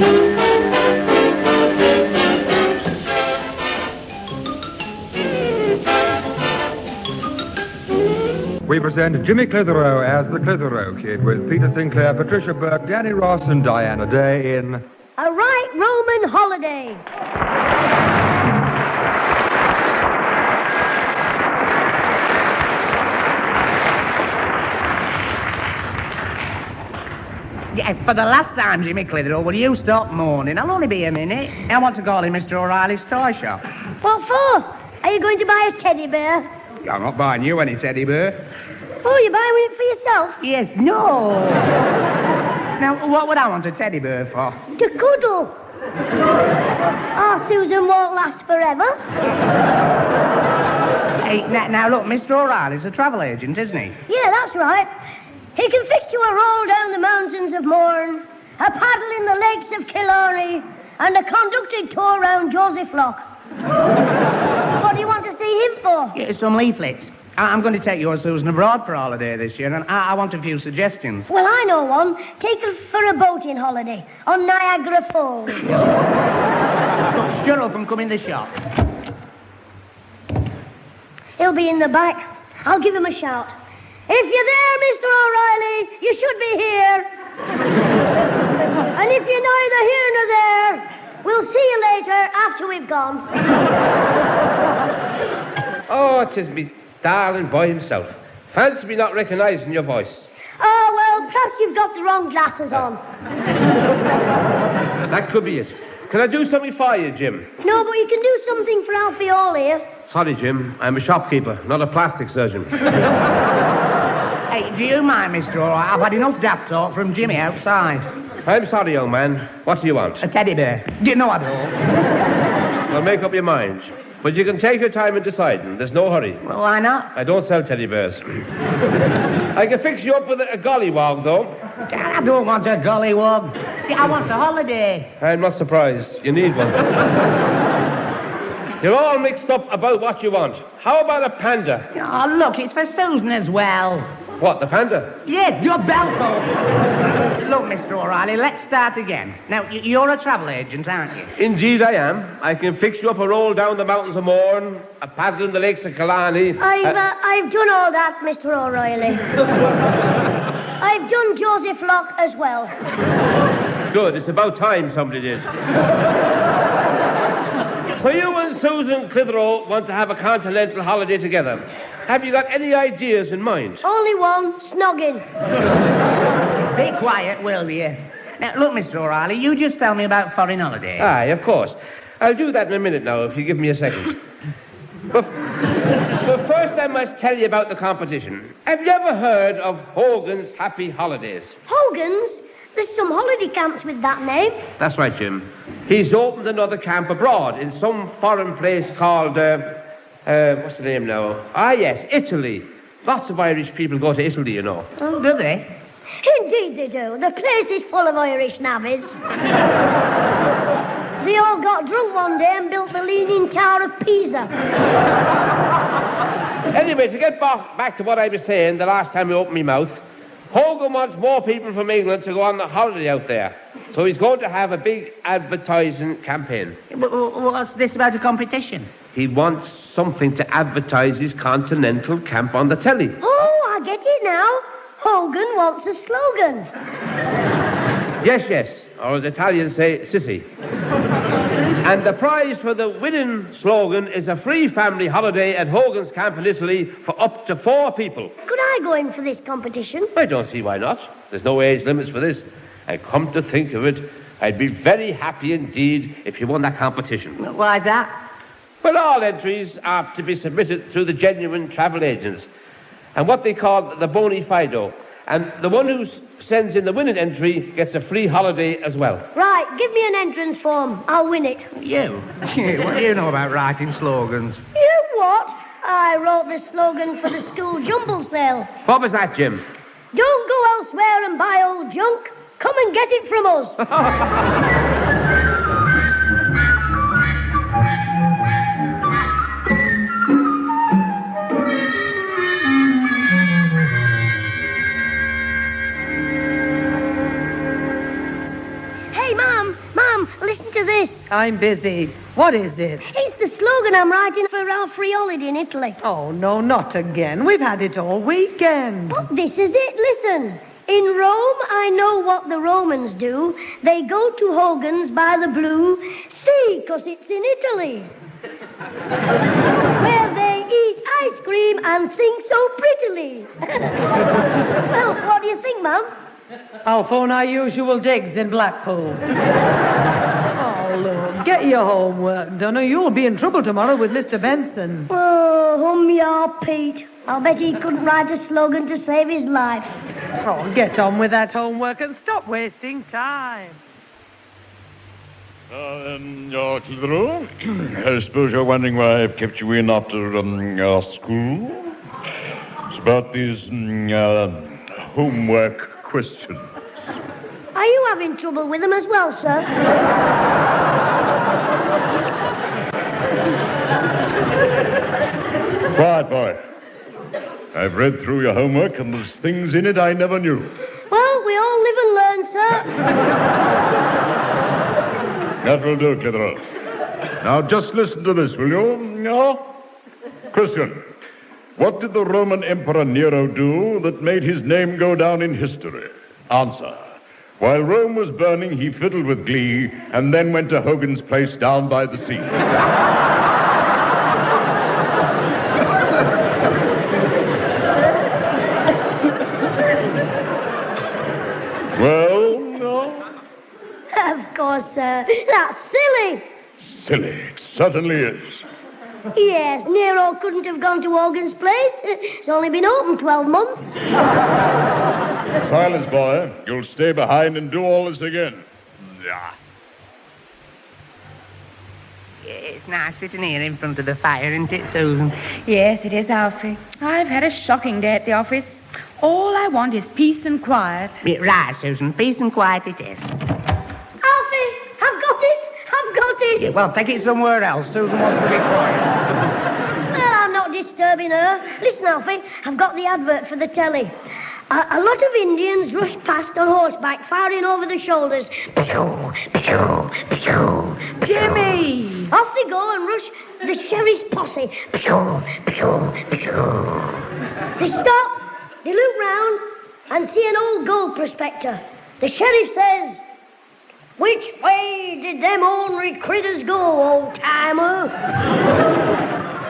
We present Jimmy Clitheroe as the Clitheroe Kid with Peter Sinclair, Patricia Burke, Danny Ross, and Diana Day in A Right Roman Holiday. Yeah, for the last time, Jimmy Clitheroe, will you stop moaning? I'll only be a minute. I want to call in Mr. O'Reilly's toy shop. What for? Are you going to buy a teddy bear? I'm not buying you any teddy bear. Oh, you're buying it for yourself? Yes, no. Now, what would I want a teddy bear for? To cuddle. Oh, Susan won't last forever. Hey, now look, Mr. O'Reilly's a travel agent, isn't he? Yeah, that's right. He can fix you a roll down the mountains of Mourne, a paddle in the lakes of Killarney, and a conducted tour round Joseph Lock. What do you want to see him for? Yeah, some leaflets. I'm going to take you and Susan abroad for a holiday this year, and I want a few suggestions. Well, I know one. Take her for a boating holiday on Niagara Falls. Look, shut up and come in the shop. He'll be in the back. I'll give him a shout. If you're there, Mr. O'Reilly, you should be here. And if you're neither here nor there, we'll see you later after we've gone. Oh, 'tis me darling boy himself. Fancy me not recognising your voice. Oh, well, perhaps you've got the wrong glasses on. That could be it. Can I do something for you, Jim? No, but you can do something for Alfie Hall here. Sorry, Jim. I'm a shopkeeper, not a plastic surgeon. Hey, do you mind, Mr. O'Reilly? I've had enough dap talk from Jimmy outside. I'm sorry, young man. What do you want? A teddy bear. No, I don't. Well, make up your mind. But you can take your time in deciding. There's no hurry. Well, why not? I don't sell teddy bears. I can fix you up with a gollywog, though. I don't want a gollywog. I want a holiday. I'm not surprised. You need one. You're all mixed up about what you want. How about a panda? Oh, look, it's for Susan as well. What, the panda? Yes, your Belko. Look, Mr. O'Reilly, let's start again. Now, you're a travel agent, aren't you? Indeed I am. I can fix you up a roll down the mountains of Mourne, a paddle in the lakes of Killarney. I've done all that, Mr. O'Reilly. I've done Joseph Lock as well. Good, it's about time somebody did. So you and Susan Clitheroe want to have a continental holiday together. Have you got any ideas in mind? Only one, snogging. Be quiet, will you? Now, look, Mr. O'Reilly, you just tell me about foreign holidays. Aye, of course. I'll do that in a minute now, if you give me a second. But first I must tell you about the competition. Have you ever heard of Hogan's Happy Holidays? Hogan's? There's some holiday camps with that name. That's right, Jim. He's opened another camp abroad in some foreign place called, what's the name now? Ah, yes, Italy. Lots of Irish people go to Italy, you know. Oh, do they? Indeed they do. The place is full of Irish navvies. They all got drunk one day and built the Leaning Tower of Pisa. Anyway, to get back to what I was saying the last time I opened my mouth, Hogan wants more people from England to go on the holiday out there. So he's going to have a big advertising campaign. What's this about a competition? He wants something to advertise his continental camp on the telly. Oh, I get it now. Hogan wants a slogan. Yes, or as Italians say, sissy. And the prize for the winning slogan is a free family holiday at Hogan's camp in Italy for up to 4 people. Could I go in for this competition? I don't see why not. There's no age limits for this. And come to think of it, I'd be very happy indeed if you won that competition. Why that? Well, all entries are to be submitted through the genuine travel agents and what they call the bona fido. And the one who sends in the winning entry gets a free holiday as well. Right, give me an entrance form. I'll win it. You? What do you know about writing slogans? You what? I wrote the slogan for the school jumble sale. What was that, Jim? Don't go elsewhere and buy old junk. Come and get it from us. Mum, listen to this. I'm busy. What is it? It's the slogan I'm writing for our free holiday in Italy. Oh, no, not again. We've had it all weekend. But this is it, listen. In Rome, I know what the Romans do. They go to Hogan's by the blue sea, 'cause it's in Italy. Where they eat ice cream and sing so prettily. Well, what do you think, Mum? I'll phone our usual digs in Blackpool. Oh, look, get your homework done or you'll be in trouble tomorrow with Mr. Benson. Oh, your Pete. I'll bet he couldn't write a slogan to save his life. Oh, get on with that homework and stop wasting time. Clitheroe, I suppose you're wondering why I've kept you in after school? It's about these homework questions. Are you having trouble with them as well, sir? Quiet, boy. I've read through your homework and there's things in it I never knew. Well, we all live and learn, sir. That will do, Clitheroe. Now just listen to this, will you? No? Question. What did the Roman Emperor Nero do that made his name go down in history? Answer. While Rome was burning, he fiddled with glee and then went to Hogan's place down by the sea. Well, no? Of course, sir. That's silly. Silly. It certainly is. Yes, Nero couldn't have gone to Hogan's place. It's only been open 12 months. Silence, boy. You'll stay behind and do all this again. Yeah. It's nice sitting here in front of the fire, isn't it, Susan? Yes, it is, Alfie. I've had a shocking day at the office. All I want is peace and quiet. Yeah, right, Susan. Peace and quiet it is. Alfie, I've got it. I've got it. Yeah, well, take it somewhere else. Susan wants to be quiet. Well, I'm not disturbing her. Listen, Alfie, I've got the advert for the telly. A lot of Indians rush past on horseback, firing over the shoulders. Pew, pew, pew. Jimmy! Off they go and rush the sheriff's posse. Pew, pew, pew. They stop, they look round, and see an old gold prospector. The sheriff says, "Which way did them ornery critters go, old-timer?"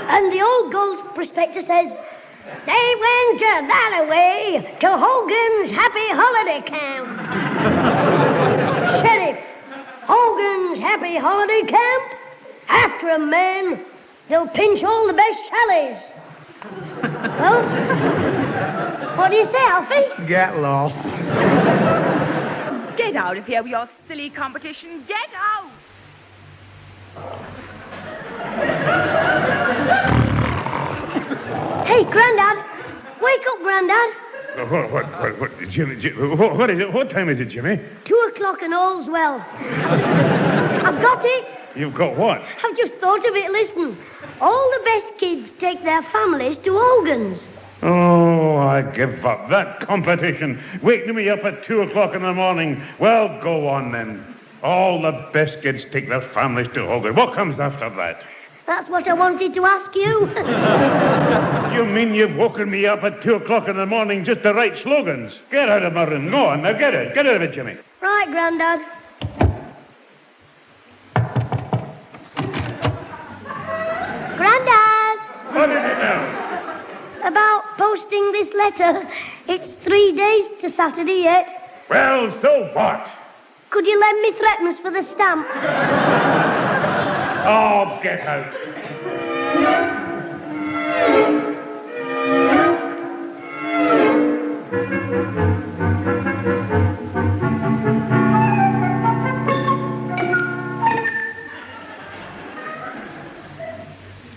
And the old gold prospector says, "They went that away to Hogan's Happy Holiday Camp." Sheriff, Hogan's Happy Holiday Camp? After 'em, man. They'll pinch all the best chalets. Well, what do you say, Alfie? Get lost. Get out of here with your silly competition. Get out! Hey, Grandad. Wake up, Grandad. What, Jimmy, what is it? What time is it, Jimmy? 2:00 and all's well. I've got it. You've got what? I've just thought of it. Listen. All the best kids take their families to Hogan's. Oh, I give up. That competition. Waking me up at 2:00 in the morning. Well, go on then. All the best kids take their families to Hogan. What comes after that? That's what I wanted to ask you. You mean you've woken me up at 2:00 in the morning just to write slogans? Get out of my room. Go on, now get it. Get out of it, Jimmy. Right, Grandad. Grandad, What is it now? about posting this letter. It's 3 days to Saturday yet. Well, so what? Could you lend me threepence for the stamp? Oh, get out.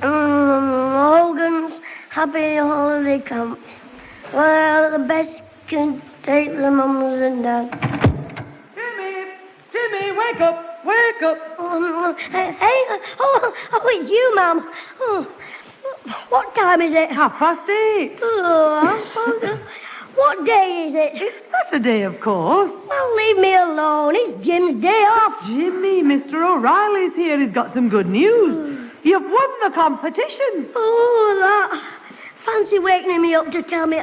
Hogan's Happy Holiday Camp. Well, the best can take the mums and dads. Jimmy, wake up! Wake up! Hey, it's you, Mum. Oh, what time is it? 8:30. Oh, what day is it? It's Saturday, of course. Well, leave me alone. It's Jim's day off. Jimmy, Mr. O'Reilly's here. He's got some good news. You've won the competition. Oh, that. Fancy waking me up to tell me...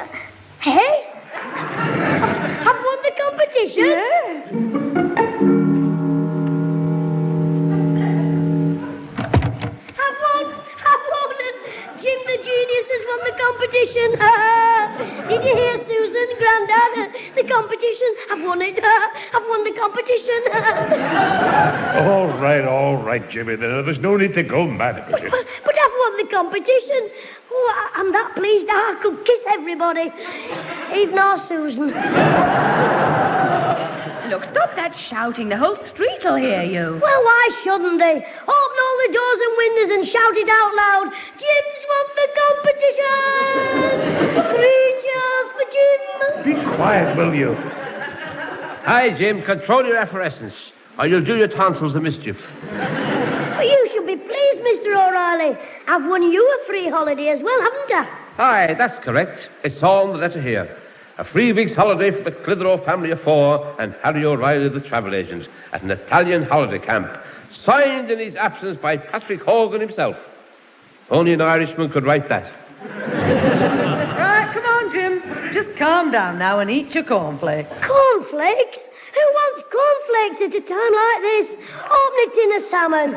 Hey? I've won the competition? Yes. I've won it. Jim the genius has won the competition. Did you hear, Susan, Grandad? The competition. I've won it. I've won the competition. All right, Jimmy. There's no need to go mad about it. But I've won the competition. Oh, I'm that pleased I could kiss everybody. Even our Susan. Look, stop that shouting. The whole street will hear you. Well, why shouldn't they? Open all the doors and windows and shout it out loud. Jim's won the competition! 3 cheers for Jim! Be quiet, will you? Hi, Jim. Control your effervescence, or you'll do your tonsils a mischief. Well, you should be pleased, Mr. O'Reilly. I've won you a free holiday as well, haven't I? Aye, that's correct. It's all in the letter here. A 3 weeks holiday for the Clitheroe family of 4 and Harry O'Reilly, the travel agent, at an Italian holiday camp, signed in his absence by Patrick Hogan himself. Only an Irishman could write that. Right, come on, Jim. Just calm down now and eat your cornflakes. Cornflakes? Who wants cornflakes at a time like this? Open a tin of salmon.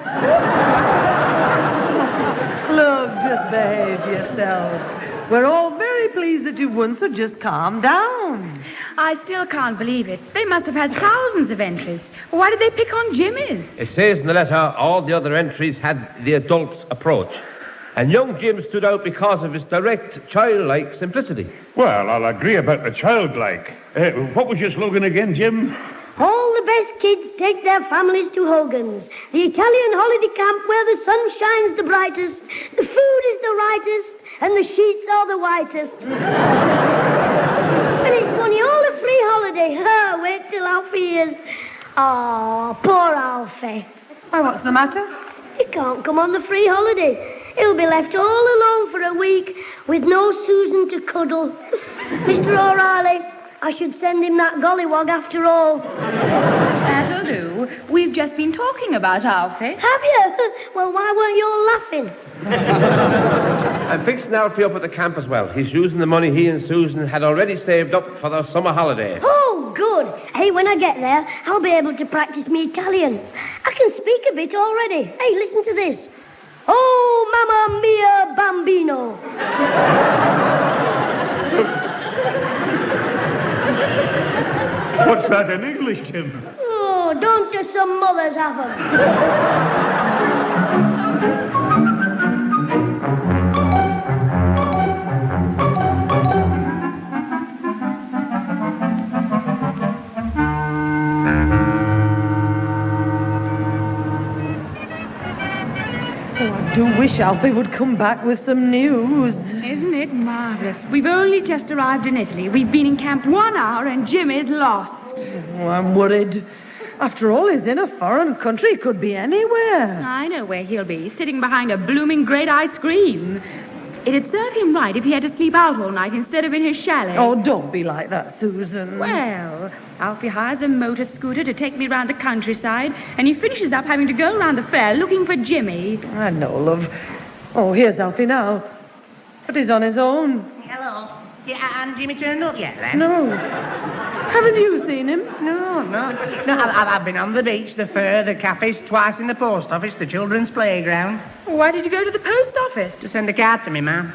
Look, just behave yourself. We're all very pleased that you won, so just calm down. I still can't believe it. They must have had thousands of entries. Why did they pick on Jimmy's? It says in the letter all the other entries had the adult's approach. And young Jim stood out because of his direct, childlike simplicity. Well, I'll agree about the childlike. What was your slogan again, Jim? All the best kids take their families to Hogan's, the Italian holiday camp where the sun shines the brightest, the food is the rightest, and the sheets are the whitest. And it's won you all a free holiday. Wait till Alfie hears. Oh, poor Alfie. Why, what's the matter? He can't come on the free holiday. He'll be left all alone for a week with no Susan to cuddle. Mr. O'Reilly, I should send him that gollywog after all. That'll do. We've just been talking about Alfie. Have you? Well, why weren't you all laughing? I'm fixing Alfie up at the camp as well. He's using the money he and Susan had already saved up for their summer holiday. Oh, good. Hey, when I get there, I'll be able to practice me Italian. I can speak a bit already. Hey, listen to this. Oh, mamma mia, bambino. What's that in English, Jim? Oh, don't just some mothers have 'em. I do wish Alfie would come back with some news. Isn't it marvellous? We've only just arrived in Italy. We've been in camp 1 hour and Jimmy's lost. Oh, I'm worried. After all, he's in a foreign country. He could be anywhere. I know where he'll be, sitting behind a blooming great ice cream. It'd serve him right if he had to sleep out all night instead of in his chalet. Oh, don't be like that, Susan. Well, Alfie hires a motor scooter to take me round the countryside, and he finishes up having to go round the fair looking for Jimmy. I know, love. Oh, here's Alfie now. But he's on his own. Hello. Yeah, and Jimmy turned up yet, then? No. Haven't you seen him? No. I've been on the beach, the fair, the cafes, twice in the post office, the children's playground. Why did you go to the post office? To send a card to me, ma'am.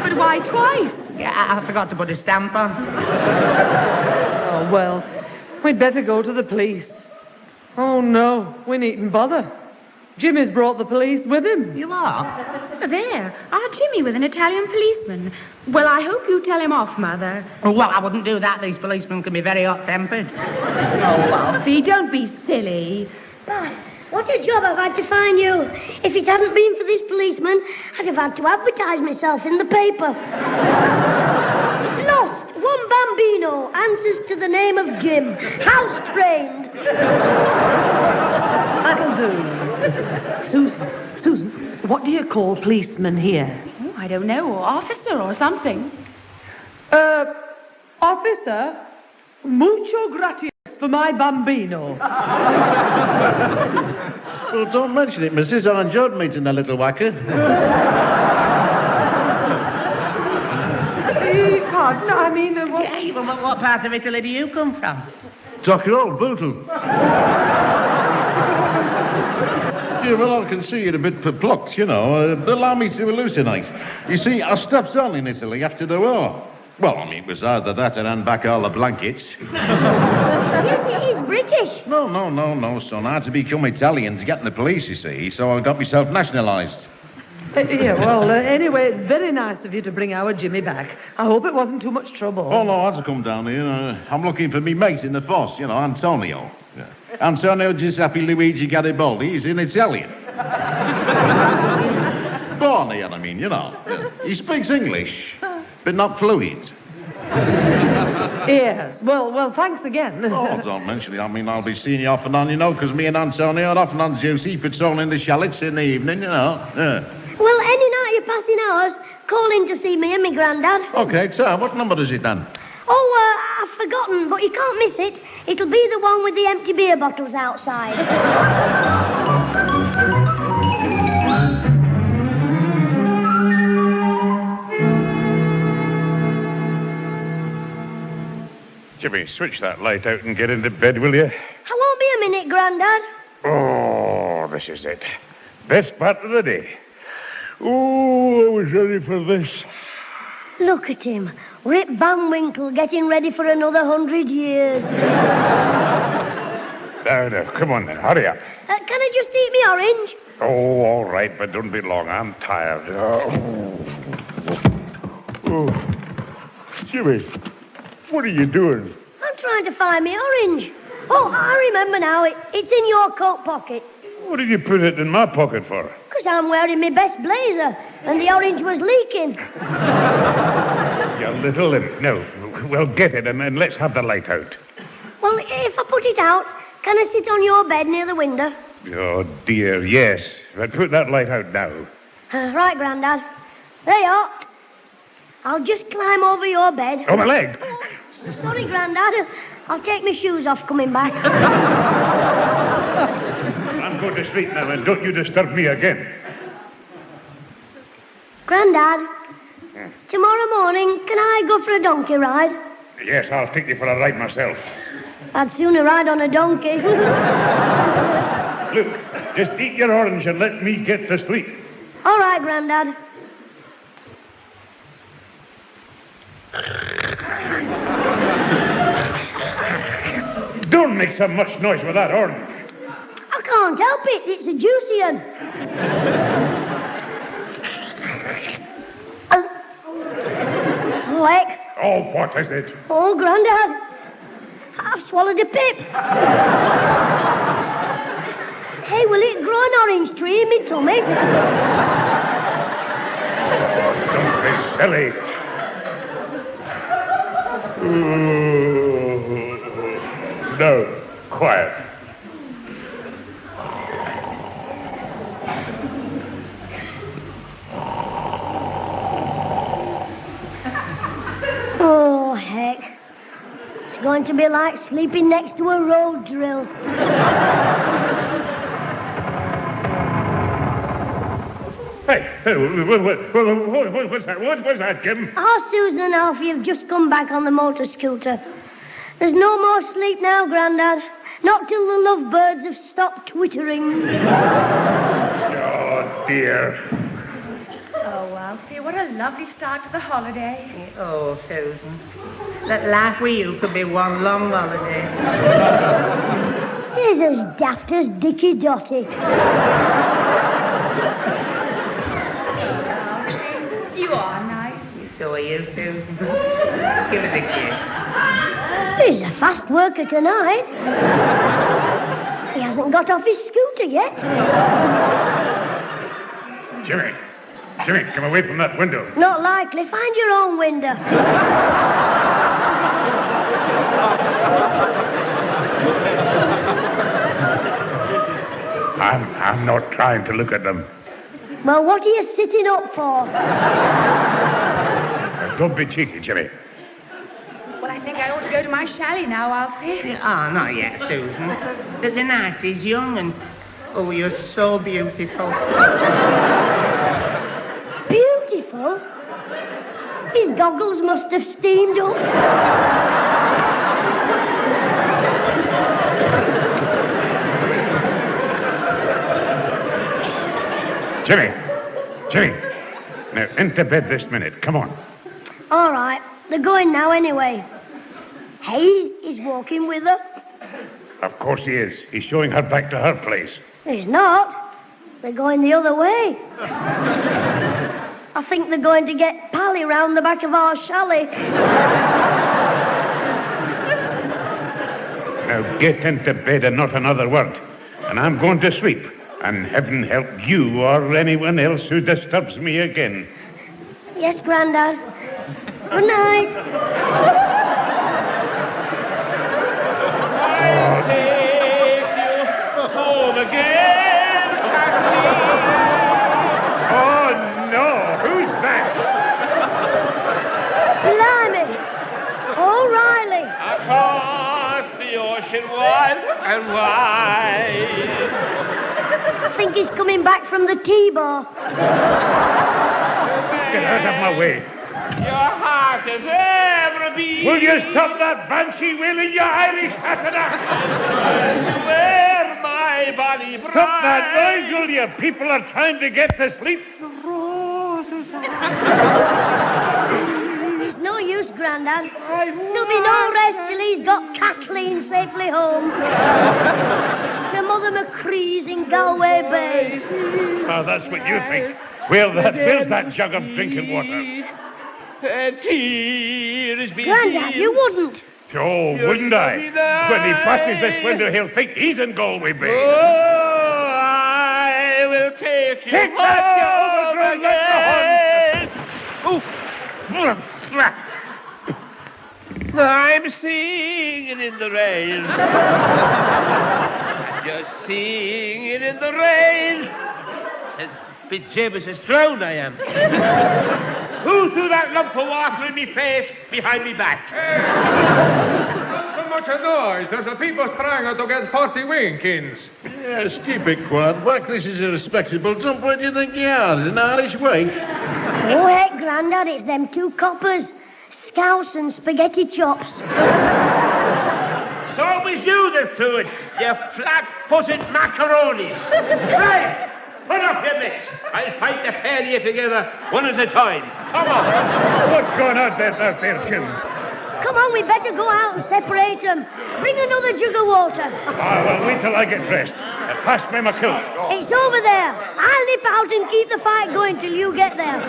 But why twice? Yeah, I forgot to put a stamp on. Oh, well, we'd better go to the police. Oh, no, we needn't bother. Jimmy's brought the police with him. You are? There, our Jimmy with an Italian policeman. Well, I hope you tell him off, Mother. Oh, well, I wouldn't do that. These policemen can be very hot-tempered. Oh, Alfie, don't be silly. But what a job I've had to find you. If it hadn't been for this policeman, I'd have had to advertise myself in the paper. Lost, 1 bambino, answers to the name of Jim. House trained. That'll do. Susan, what do you call policemen here? Oh, I don't know, officer or something. Officer, mucho gracias for my bambino. Well, don't mention it, Mrs. I enjoyed meeting the little whacker. Pardon, I mean, what... Hey, well, what part of Italy do you come from? Talk your old bootle. Yeah, well, I can see you're a bit perplexed, you know. Allow me to hallucinate. You see, I stepped on in Italy after the war. Well, I mean, it was either that or hand back all the blankets. He's British. No, son. I had to become Italian to get in the police, you see, so I got myself nationalised. Anyway, it's very nice of you to bring our Jimmy back. I hope it wasn't too much trouble. Oh, no, I had to come down here. I'm looking for me mate in the force, you know, Antonio. Yeah. Antonio Giuseppe Luigi Garibaldi. He's in Italian. Born here, I mean, you know. He speaks English, but not fluent. Yes, well, thanks again. Oh, don't mention it. I mean, I'll be seeing you off and on, you know, because me and Antonio are often on duty patrolling the shallots in the evening, you know. Yeah. Well, any night you're passing ours, call in to see me and me granddad. OK, sir, what number is it then? Oh, I've forgotten, but you can't miss it. It'll be the one with the empty beer bottles outside. Jimmy, switch that light out and get into bed, will you? I won't be a minute, Grandad. Oh, this is it. Best part of the day. Oh, I was ready for this. Look at him. Rip Van Winkle getting ready for another 100 years. Now, come on then, hurry up. Can I just eat me orange? Oh, all right, but don't be long. I'm tired. Oh. Jimmy, what are you doing? I'm trying to find me orange. Oh, I remember now. It's in your coat pocket. What did you put it in my pocket for? Because I'm wearing my best blazer, and the orange was leaking. You little imp. No, well, get it, and let's have the light out. Well, if I put it out, can I sit on your bed near the window? Oh, dear, yes. But put that light out now. Right, Grandad. There you are. I'll just climb over your bed. Oh, my leg! Oh, sorry, Grandad. I'll take my shoes off coming back. I'm going to sleep now, and don't you disturb me again. Grandad, tomorrow morning, can I go for a donkey ride? Yes, I'll take you for a ride myself. I'd sooner ride on a donkey. Look, just eat your orange and let me get to sleep. All right, Grandad. Don't make so much noise with that orange. I can't help it. It's a juicy one. Oh, heck. Oh, what is it? Oh, Grandad. I've swallowed a pip. Hey, will it grow an orange tree in me tummy? Don't be silly. No, quiet. Oh, heck. It's going to be like sleeping next to a road drill. Hey, what's that? What's that, Jim? Oh, Susan and Alfie have just come back on the motor scooter. There's no more sleep now, Grandad. Not till the lovebirds have stopped twittering. Oh, dear. Oh, Alfie, what a lovely start to the holiday. Oh, Susan. That life with you could be one long holiday. He's as daft as Dicky Dotty. You are nice. So are you, Susan. Give us a kiss. He's a fast worker tonight. He hasn't got off his scooter yet. Jimmy, come away from that window. Not likely. Find your own window. I'm not trying to look at them. Well, what are you sitting up for? Don't be cheeky, Jimmy. think I ought to go to my chalet now, Alfie. Oh, not yet, Susan. The night is young and... Oh, you're so beautiful. Beautiful? His goggles must have steamed up. Jimmy. Now, into bed this minute. Come on. All right, they're going now anyway. Hey, he's walking with her. Of course he is. He's showing her back to her place. He's not. They're going the other way. I think they're going to get Pally round the back of our chalet. Now get into bed and not another word. And I'm going to sleep. And heaven help you or anyone else who disturbs me again. Yes, Grandad. Good night. I'll take you home again, Oh, no. Who's that? Blimey. O'Reilly. across the ocean wide and wide. I think he's coming back from the T-bar. Get out of my way. Your heart is ever beat. Will you stop that banshee wailing, you Irish Saturday? Where my body bright. Stop that noise, will you? People are trying to get to sleep. It's no use, Grandad. There'll be no rest till he's got Kathleen safely home. To Mother McCree's in Galway Bay. Oh, that's what you think. Where's that jug of drinking water? Tears be Grandad, you wouldn't. Oh, wouldn't I? When he passes this window, he'll think he's in Galway Bay. Oh, I will take you Take home that, you overgrown I'm singing in the rain. Just singing in the rain. Bejeebus, it's drowned I am. Who threw that lump of water in me face behind me back? Not so much a noise. There's a people trying to get 40 winkins. Yes, keep it quiet, Buck. This is a respectable dump. Where do you think you are? An Irish wake? Oh, heck, Grandad, it's them two coppers. Scouse and spaghetti chops. So it was you that threw it, you flat-footed macaroni. Right, put up your mitts. I'll fight the pair of you together, one at a time. Come on. What's going on there, Fairchild? Come on, we better go out and separate them. Bring another jug of water. Well, wait till I get dressed. Pass me my kilt. It's over there. I'll nip out and keep the fight going till you get there.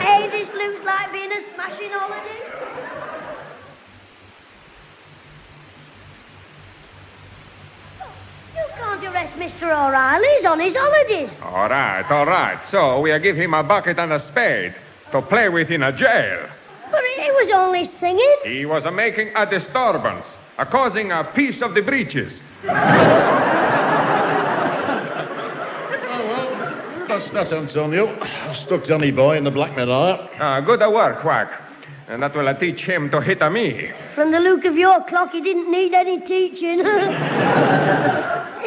Hey, this looks like being a smashing holiday. You can't arrest Mr. O'Reilly. He's on his holidays. All right. So we'll give him a bucket and a spade to play with in a jail. But he was only singing. He was making a disturbance, causing a piece of the breeches. That's Antonio. Stuck Johnny Boy in the Black Maria. Good work, Quack. And that will teach him to hit me. From the look of your clock, he didn't need any teaching. Is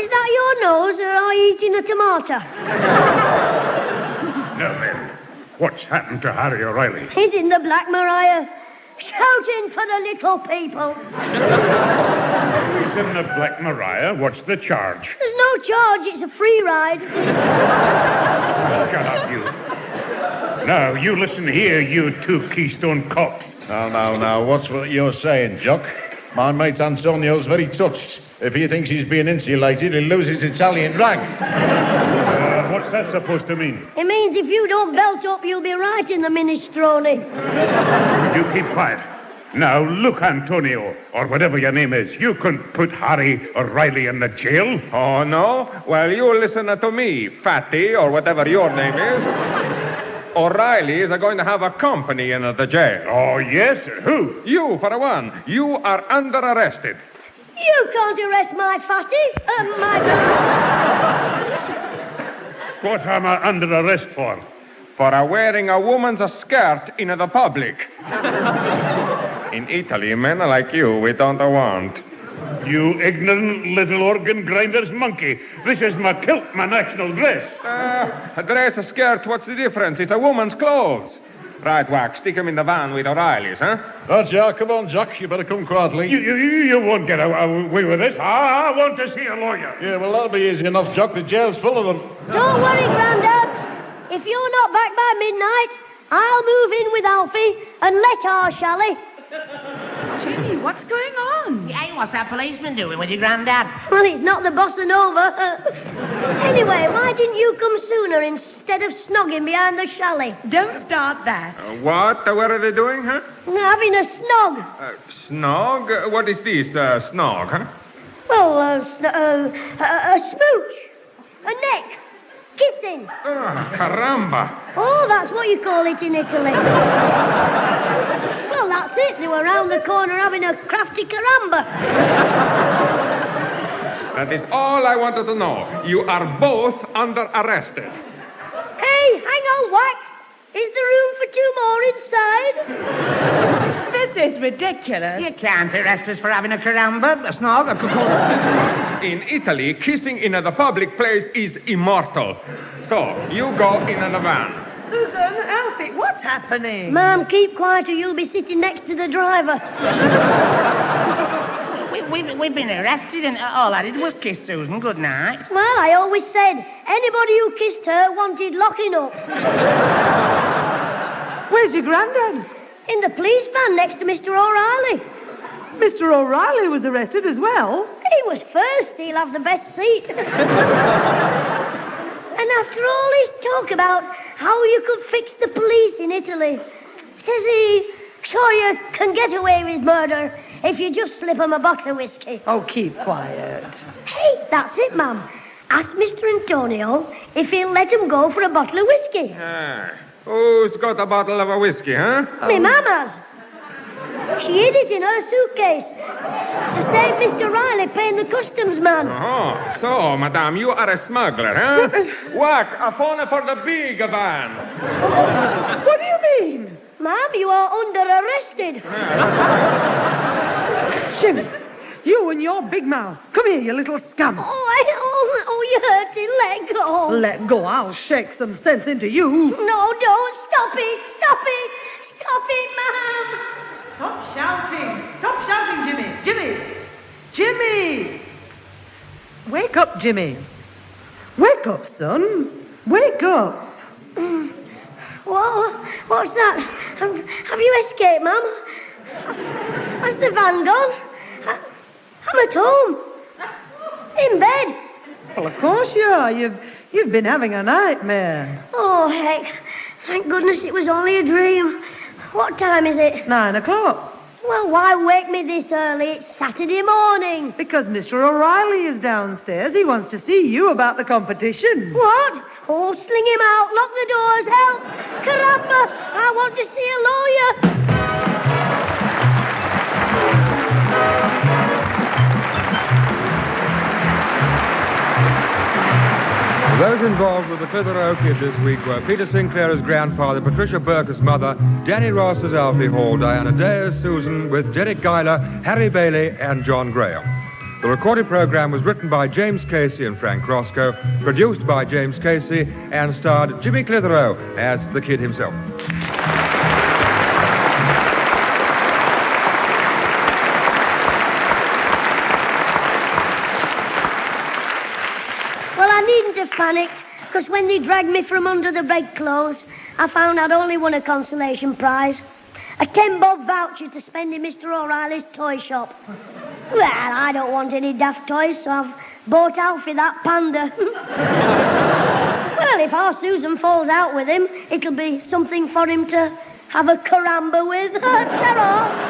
that your nose, or are you eating a tomato? Now then, what's happened to Harry O'Reilly? He's in the Black Maria, shouting for the little people. He's in the Black Maria. What's the charge? There's no charge, it's a free ride. Shut up, you. Now, you listen here, you two Keystone cops. Now, what's what you're saying, Jock? My mate Antonio's very touched. If he thinks he's being insulated, he'll lose his Italian rag. What's that supposed to mean? It means if you don't belt up, you'll be right in the minestrone. You keep quiet. Now, look, Antonio, or whatever your name is, you couldn't put Harry O'Reilly in the jail. Oh, no? Well, you listen to me, Fatty, or whatever your name is. O'Reilly is going to have a company in the jail. Oh, yes? Who? You, for one. You are under arrested. You can't arrest my fatty. What am I under arrest for? for wearing a woman's skirt in the public. In Italy, men like you, we don't want. You ignorant little organ grinder's monkey. This is my kilt, my national dress. A dress, a skirt, what's the difference? It's a woman's clothes. Right, Wax, stick him in the van with O'Reilly's, huh? Right, Jack, come on, Jack. You better come quietly. You won't get away with this. I want to see a lawyer. Yeah, well, that'll be easy enough, Jack. The jail's full of them. Don't worry, Grandad. If you're not back by midnight, I'll move in with Alfie and let our shally. Jimmy, what's going on? Hey, what's that policeman doing with your granddad? Well, it's not the bossa nova. Anyway, why didn't you come sooner instead of snogging behind the chalet? Don't start that. What? What are they doing, huh? Having a snog. Snog? What is this, snog, huh? Well, a smooch. A neck. Kissing. Caramba. Oh, that's what you call it in Italy. Well, that's it. They were round the corner having a crafty caramba. That is all I wanted to know. You are both under arrested. Hey, hang on, Wax. Is there room for 2 more inside? This is ridiculous. You can't arrest us for having a caramba, a snog, a cuckold. In Italy, kissing in the public place is immortal. So, you go in the van. Susan, Alfie, what's happening? Ma'am, keep quiet or you'll be sitting next to the driver. We've been arrested and all I did was kiss Susan. Good night. Well, I always said anybody who kissed her wanted locking up. Where's your granddad? In the police van next to Mr. O'Reilly. Mr. O'Reilly was arrested as well. He was first. He'll have the best seat. And after all his talk about how you could fix the police in Italy, says he, sure you can get away with murder if you just slip 'em a bottle of whiskey. Oh, keep quiet. Hey, that's it, Mum. Ask Mr. Antonio if he'll let him go for a bottle of whiskey. Who's got a bottle of whiskey, huh? Me Mama's. She hid it in her suitcase to save Mr. Riley paying the customs man. Oh, so, madame, you are a smuggler, huh? Whack, a phone for the big van. What do you mean? Ma'am, you are under arrested. Jimmy, you and your big mouth. Come here, you little scum. Oh, you hurt him. Let go. Let go. I'll shake some sense into you. No, don't. Stop it. Stop it. Stop it, Ma'am. Stop shouting. Stop shouting, Jimmy. Jimmy. Jimmy. Wake up, Jimmy. Wake up, son. Wake up. What's that? Have you escaped, Mum? Has the van gone? I'm at home. In bed. Well, of course you are. You've been having a nightmare. Oh, heck. Thank goodness it was only a dream. What time is it? 9 o'clock. Well, why wake me this early? It's Saturday morning. Because Mr. O'Reilly is downstairs. He wants to see you about the competition. What? Oh, sling him out. Lock the doors. Help. Caramba. I want to see a lawyer. Those involved with the Clitheroe Kid this week were Peter Sinclair as grandfather, Patricia Burke as mother, Danny Ross as Alfie Hall, Diana Day as Susan, with Derek Guyler, Harry Bailey, and John Graham. The recorded program was written by James Casey and Frank Roscoe, produced by James Casey, and starred Jimmy Clitheroe as the kid himself. Well, I needn't have panicked, because when they dragged me from under the bedclothes, I found I'd only won a consolation prize. A 10-bob voucher to spend in Mr. O'Reilly's toy shop. Well, I don't want any daft toys, so I've bought Alfie that panda. Well, if our Susan falls out with him, it'll be something for him to have a caramba with. Ta-ra!